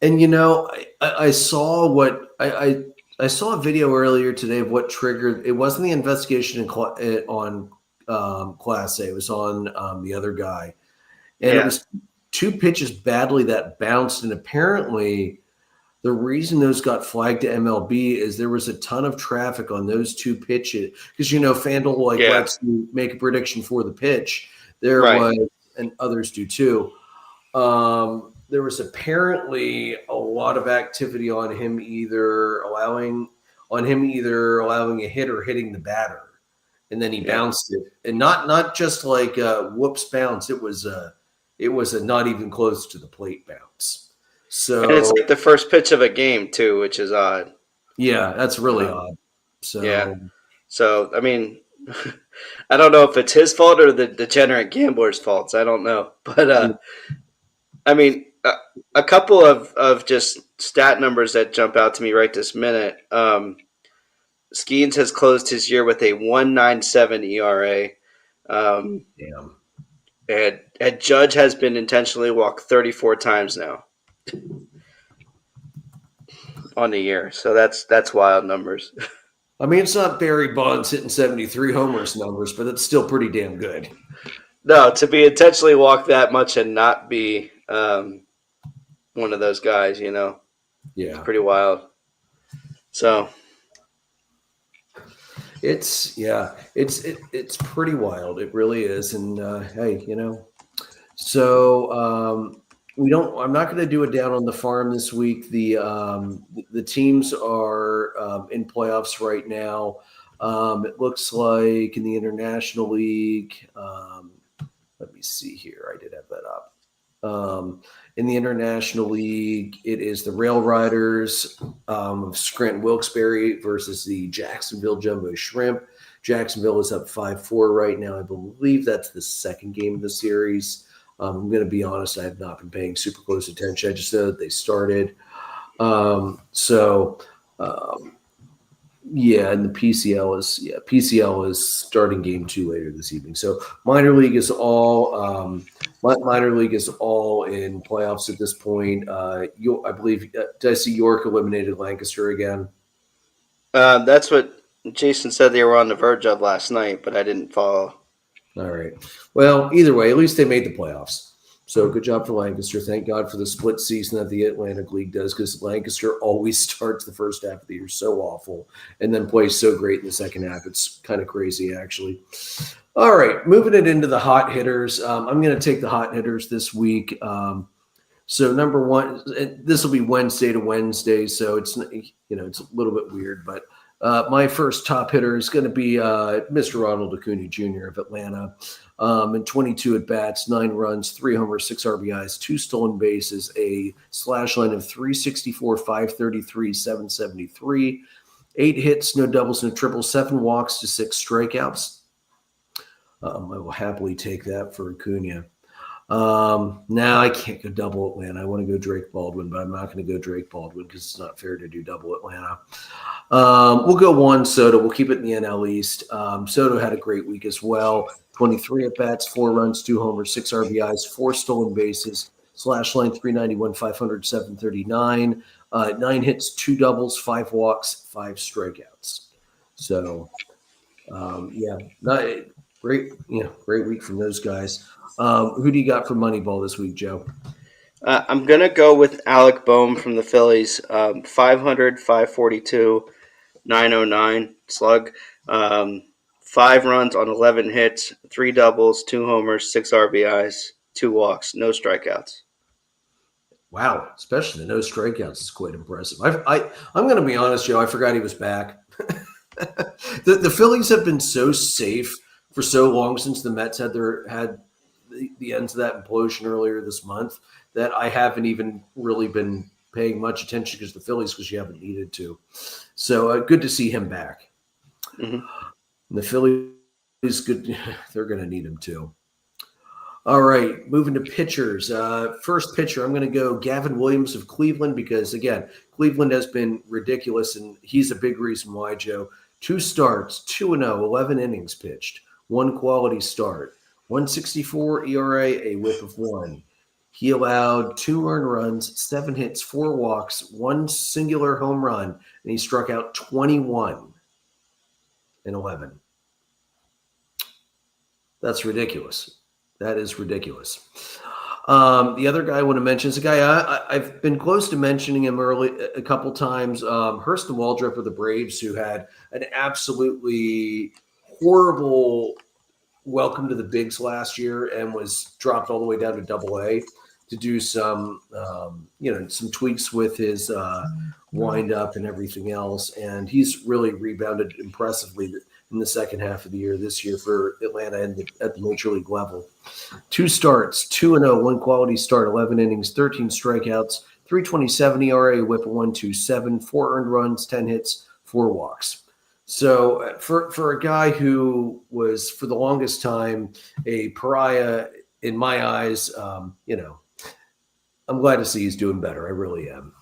And I saw I saw a video earlier today of what triggered. It wasn't the investigation on Class A. It was on the other guy, and it yeah, was two pitches badly that bounced, and apparently The reason those got flagged to MLB is there was a ton of traffic on those two pitches because FanDuel Yeah. lets you make a prediction for the pitch. There Right. was, and others do too. There was apparently a lot of activity on him either allowing a hit or hitting the batter, and then he Yeah. bounced it, and not just like a whoops bounce. It was a not even close to the plate bounce. And it's So like the first pitch of a game too, which is odd. yeah, that's really Um, odd. yeah. So So I mean, I don't know if it's his fault or the degenerate gambler's faults. I don't know, but I mean, a couple of just stat numbers that jump out to me right this minute. Skeens has closed his year with a 1.97 ERA. damn. And Judge has been intentionally walked 34 times now on the year. So that's wild numbers. I mean, it's not Barry Bonds hitting 73 homers numbers, but it's still pretty damn good. No, to be intentionally walked that much and not be one of those guys, it's Yeah. pretty wild. So It's pretty wild. It really is. And hey, so I'm not going to do it down on the farm this week. The teams are in playoffs right now. It looks like in the International League. Let me see here. I did have that up. In the International League, it is the Rail Riders of Scranton Wilkes-Barre versus the Jacksonville Jumbo Shrimp. Jacksonville is up 5-4 right now. I believe that's the second game of the series. I'm going to be honest, I have not been paying super close attention. I just know that they started. And the PCL is starting game 2 later this evening. So minor league is all in playoffs at this point. I believe did I see York eliminated Lancaster again? that's what Jason said they were on the verge of last night, but I didn't follow. All right. Well, either way, at least they made the playoffs. So good job for Lancaster. Thank God for the split season that the Atlantic League does, because Lancaster always starts the first half of the year so awful and then plays so great in the second half. It's kind of crazy, actually. All right, moving it into the hot hitters. I'm going to take the hot hitters this week. So number one, this will be Wednesday to Wednesday, so it's it's a little bit weird, but my first top hitter is going to be Mr. Ronald Acuna Jr. of Atlanta. And 22 at bats, 9 runs, 3 homers, 6 RBIs, 2 stolen bases, a slash line of 364, 533, 773, 8 hits, no doubles, no triples, 7 walks to 6 strikeouts. I will happily take that for Acuna. Now I can't go double Atlanta. I want to go Drake Baldwin, but I'm not going to go Drake Baldwin because it's not fair to do double Atlanta. We'll go Juan Soto. We'll keep it in the NL East. Soto had a great week as well. 23 at bats, 4 runs, 2 homers, 6 RBIs, 4 stolen bases, slash line 391, 500, 739, 9 hits, 2 doubles, 5 walks, 5 strikeouts. So, not great. Great week from those guys. Who do you got for Moneyball this week, Joe? I'm going to go with Alec Boehm from the Phillies. 500, 542, 909 slug. 5 runs on 11 hits, 3 doubles, 2 homers, 6 RBIs, 2 walks, no strikeouts. Wow, especially the no strikeouts is quite impressive. I'm going to be honest, Joe. I forgot he was back. The Phillies have been so safe for so long since the Mets had the ends of that implosion earlier this month that I haven't even really been paying much attention because you haven't needed to. So good to see him back. Mm-hmm. The Phillies, good. They're going to need him too. All right, moving to pitchers. First pitcher, I'm going to go Gavin Williams of Cleveland because, again, Cleveland has been ridiculous, and he's a big reason why, Joe. 2 starts, 2-0, 11 innings pitched, 1 quality start, 164 ERA, a whip of 1. He allowed 2 earned runs, 7 hits, 4 walks, 1 singular home run, and he struck out 21 in 11. That's ridiculous. That is ridiculous. The other guy I want to mention is a guy I've been close to mentioning him early a couple times. Hurston Waldrop of the Braves, who had an absolutely horrible welcome to the bigs last year and was dropped all the way down to Double A to do some some tweaks with his wind up and everything else, and he's really rebounded impressively in the second half of the year this year for Atlanta and at the major league level. 2 starts, 2-0, one quality start, 11 innings, 13 strikeouts, 3.27 ERA, whip of 1.27, 4 earned runs, 10 hits, 4 walks. So for a guy who was for the longest time a pariah in my eyes, I'm glad to see he's doing better. I really am.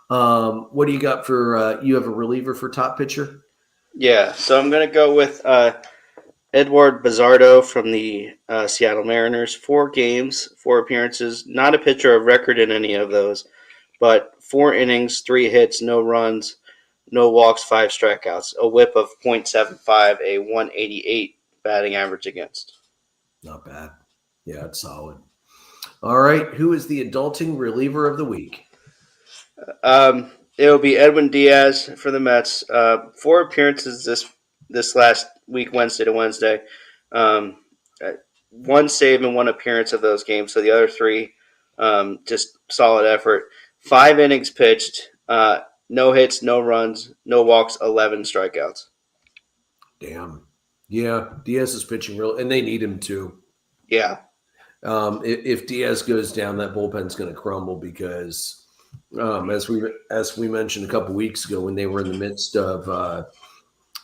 What do you got for you have a reliever for top pitcher? Yeah, so I'm going to go with Edward Bizardo from the Seattle Mariners. 4 games, 4 appearances. Not a pitcher of record in any of those, but 4 innings, 3 hits, no runs, no walks, 5 strikeouts. A whip of .75, a 188 batting average against. Not bad. Yeah, it's solid. All right. Who is the adulting reliever of the week? It will be Edwin Diaz for the Mets. 4 appearances this last week, Wednesday to Wednesday. Um, 1 save and 1 appearance of those games. So the other 3, just solid effort. 5 innings pitched. No hits, no runs, no walks, 11 strikeouts. Damn. Yeah, Diaz is pitching real, and they need him to. Yeah. If Diaz goes down, that bullpen's going to crumble because, as we mentioned a couple weeks ago, when they were in the midst of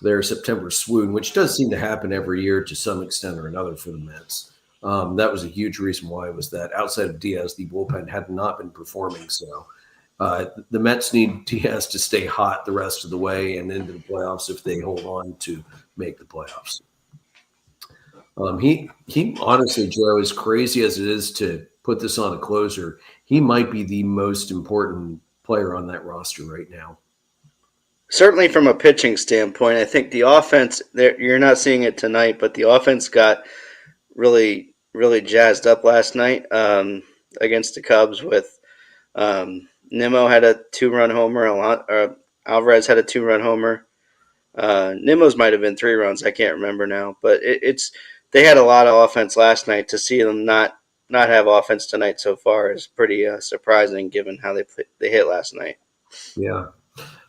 their September swoon, which does seem to happen every year to some extent or another for the Mets. That was a huge reason why it was that outside of Diaz, the bullpen had not been performing. So the Mets need Diaz to stay hot the rest of the way and into the playoffs if they hold on to make the playoffs. He honestly, Joe, as crazy as it is to put this on a closer, he might be the most important player on that roster right now. Certainly from a pitching standpoint, I think the offense, you're not seeing it tonight, but the offense got really, really jazzed up last night against the Cubs with Nimmo had a 2-run homer, Alvarez had a 2-run homer. Nimmo's might have been 3 runs. I can't remember now, but it's they had a lot of offense last night. To see them not have offense tonight so far is pretty surprising, given how they hit last night. Yeah.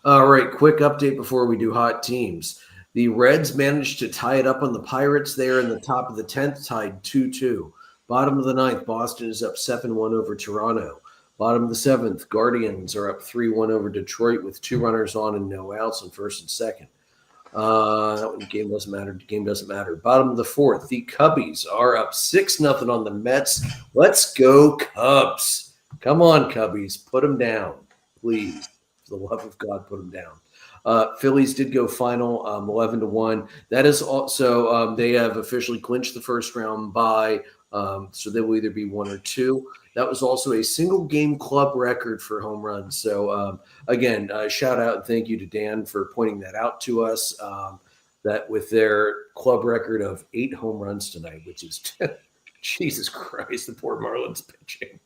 All right. Quick update before we do hot teams. The Reds managed to tie it up on the Pirates there in the top of the 10th, tied 2-2. Bottom of the 9th, Boston is up 7-1 over Toronto. Bottom of the 7th, Guardians are up 3-1 over Detroit with 2 runners on and no outs on first and second. That game doesn't matter. The game doesn't matter. Bottom of the 4th, the Cubbies are up 6-0 on the Mets. Let's go, Cubs. Come on, Cubbies. Put them down, please. For the love of God, put them down. Phillies did go final 11-1. That is also they have officially clinched the first round bye, so they will either be 1 or 2. That was also a single game club record for home runs. So again, shout out and thank you to Dan for pointing that out to us. That with their club record of 8 home runs tonight, which is Jesus Christ, the poor Marlins pitching.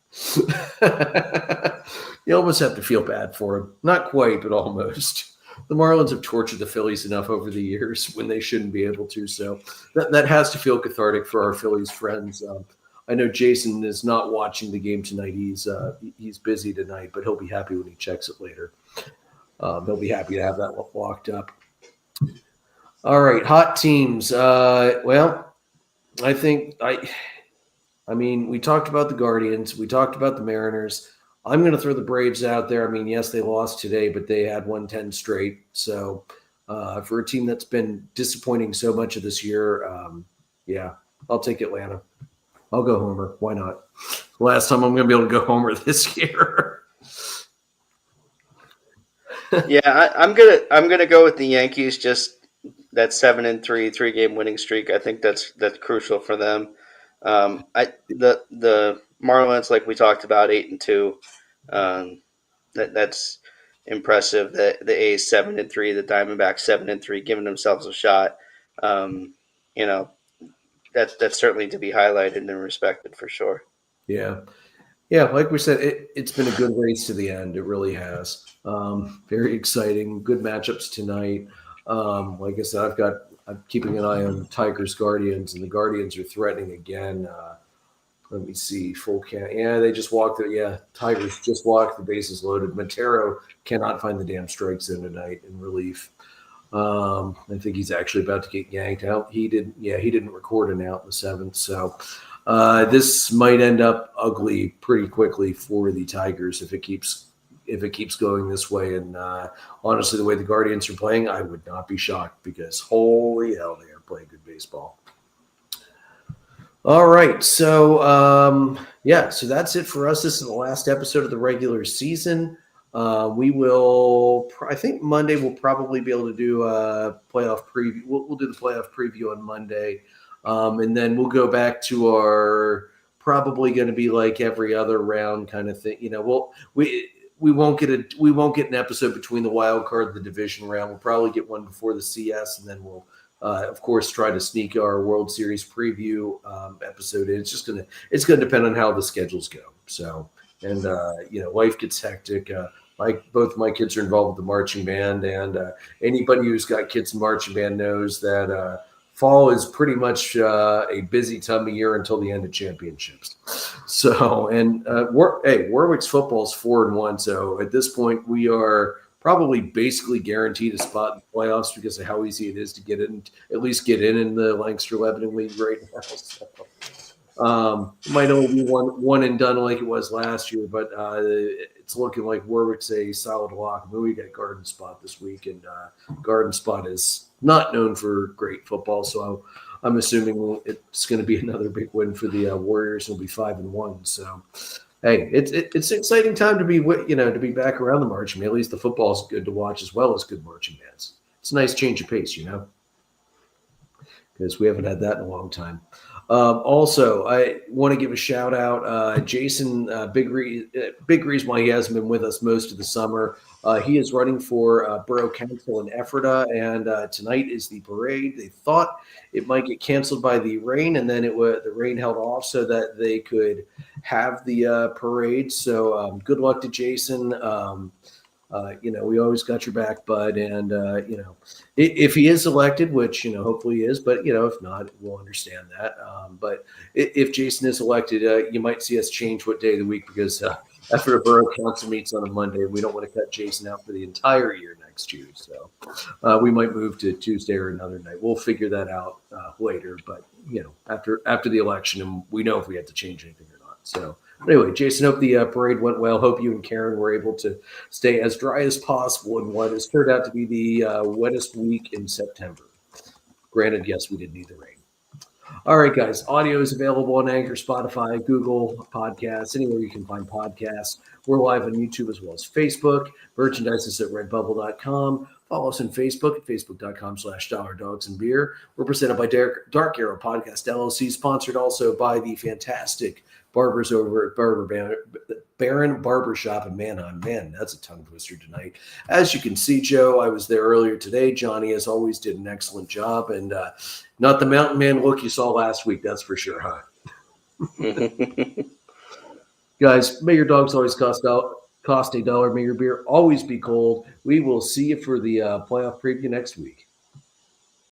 You almost have to feel bad for him. Not quite, but almost. The Marlins have tortured the Phillies enough over the years when they shouldn't be able to. So that has to feel cathartic for our Phillies friends. I know Jason is not watching the game tonight. He's busy tonight, but he'll be happy when he checks it later. He'll be happy to have that locked up. All right, hot teams. Well, I mean, we talked about the Guardians. We talked about the Mariners. I'm going to throw the Braves out there. I mean, yes, they lost today, but they had 110 straight. So for a team that's been disappointing so much of this year, yeah, I'll take Atlanta. I'll go Homer. Why not? Last time I'm going to be able to go Homer this year. Yeah, I'm gonna go with the Yankees. Just that 7-3 3-game winning streak. I think that's crucial for them. The Marlins, like we talked about, 8-2. That's impressive. The A's 7-3, the Diamondbacks 7-3, giving themselves a shot. You know, that's certainly to be highlighted and respected for sure. Yeah. Yeah, like we said, it's been a good race to the end. It really has. Very exciting. Good matchups tonight. Like I said, I'm keeping an eye on Tigers Guardians, and the Guardians are threatening again. Let me see. Full count. Yeah, they just walked it. Yeah, Tigers just walked the bases loaded. Montero cannot find the damn strike zone tonight in relief. I think he's actually about to get yanked out. He didn't. Yeah, he didn't record an out in the seventh. So this might end up ugly pretty quickly for the Tigers if it keeps going this way. And honestly, the way the Guardians are playing, I would not be shocked because holy hell, they are playing good baseball. All right, so so that's it for us. This is the last episode of the regular season. We will. I think Monday we'll probably be able to do a playoff preview. We'll do the playoff preview on Monday, and then we'll go back to our probably going to be like every other round kind of thing. You know, we won't get an episode between the wild card and the division round. We'll probably get one before the CS, and then we'll. Of course, try to sneak our World Series preview episode in. It's gonna depend on how the schedules go. So, and life gets hectic. Both my kids are involved with the marching band, and anybody who's got kids in marching band knows that fall is pretty much a busy time of year until the end of championships. So, and Warwick's football is 4-1. So at this point, we are probably basically guaranteed a spot in the playoffs because of how easy it is to get in, at least get in the Lancaster Lebanon League right now. So, might only be one and done like it was last year, but it's looking like Warwick's a solid lock. I mean, we got Garden Spot this week, and Garden Spot is not known for great football, so I'm assuming it's going to be another big win for the Warriors. It'll be 5-1. So. Hey, it's an exciting time to be back around the marching band. At least the football is good to watch as well as good marching bands. It's a nice change of pace, because we haven't had that in a long time. Also, I want to give a shout out, Jason. Big reason why he hasn't been with us most of the summer. He is running for Borough Council in Ephrata, and tonight is the parade. They thought it might get canceled by the rain, and then the rain held off so that they could have the parade. So good luck to Jason. We always got your back, bud. And, if he is elected, which, hopefully he is, but, if not, we'll understand that. But if Jason is elected, you might see us change what day of the week because after the Borough Council meets on a Monday, we don't want to cut Jason out for the entire year next year. So we might move to Tuesday or another night. We'll figure that out later. But, after the election, and we know if we have to change anything or not. So. Anyway, Jason, hope the parade went well. Hope you and Karen were able to stay as dry as possible in what has turned out to be the wettest week in September. Granted, yes, we did need the rain. All right, guys. Audio is available on Anchor, Spotify, Google Podcasts, anywhere you can find podcasts. We're live on YouTube as well as Facebook. Merchandise is at redbubble.com. Follow us on Facebook at facebook.com/dollardogsandbeer. We're presented by Dark Arrow Podcast LLC, sponsored also by the fantastic barbers over at Baron Barbershop in Manheim. Man, that's a tongue twister tonight. As you can see, Joe, I was there earlier today. Johnny, as always, did an excellent job, and not the mountain man look you saw last week, that's for sure, huh? Guys, may your dogs always cost $1. May your beer always be cold. We will see you for the playoff preview next week.